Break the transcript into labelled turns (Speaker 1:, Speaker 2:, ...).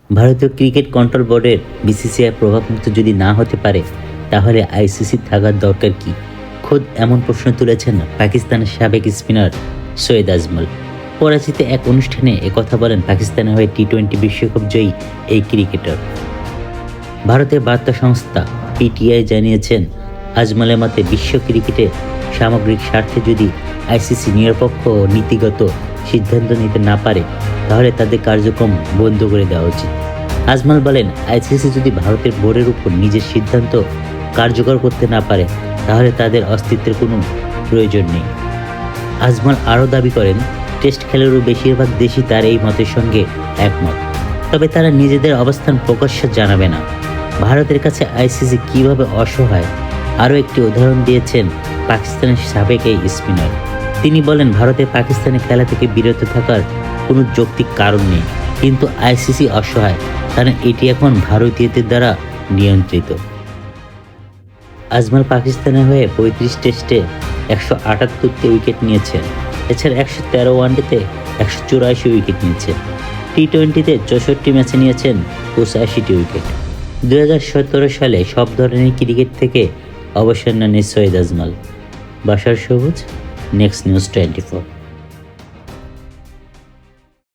Speaker 1: ভারতীয় cricket control বোর্ডের BCCI প্রভাবমুক্ত যদি না হতে পারে, তাহলে আইসিসির থাকার দরকার কি? খোদ এমন প্রশ্ন তুলেছেন পাকিস্তানের সাবেক স্পিনার সৈয়দ আজমল। করাচিতে এক অনুষ্ঠানে একথা বলেন পাকিস্তানের হয়ে টি-20 বিশ্বকাপ জয়ী এই ক্রিকেটার। ভারতের বার্তা সংস্থা পিটিআই জানিয়েছেন, আজমলের মতে বিশ্ব ক্রিকেটের সামগ্রিক স্বার্থে যদি আইসিসি নিরপেক্ষ ও নীতিগত সিদ্ধান্ত নিতে না পারে, তাহলে তাদের কার্যক্রম বন্ধ করে দেওয়া উচিত। আজমল বলেন, আইসিসি যদি ভারতের বোর্ডের উপর নিজের সিদ্ধান্ত কার্যকর করতে না পারে, তাহলে তাদের অস্তিত্বের কোনো প্রয়োজন নেই। আজমল আরও দাবি করেন, টেস্ট খেলারও বেশিরভাগ দেশই তার এই মতের সঙ্গে একমত, তবে তারা নিজেদের অবস্থান প্রকাশ্যে জানাবে না। ভারতের কাছে আইসিসি কীভাবে অসহায়, আরও একটি উদাহরণ দিয়েছেন পাকিস্তানের সাবেক এই স্পিনার। তিনি বলেন, ভারতের পাকিস্তানে খেলা থেকে বিরত থাকার কোনো যৌক্তিক কারণ নেই, কিন্তু আইসিসি অসহায়, কারণ এটি এখন ভারতীয়দের দ্বারা নিয়ন্ত্রিত। আজমল পাকিস্তানের হয়ে 35 টেস্টে 178টি উইকেট নিয়েছেন। এছাড়া 113 ওয়ানডেতে 184 উইকেট নিয়েছেন। টি-20তে 64 ম্যাচে নিয়েছেন 85টি উইকেট। 2017 সালে সব ধরনের ক্রিকেট থেকে অবসর নেন সৈয়দ আজমল। বাশার সবুজ, নেক্সট নিউজ 24।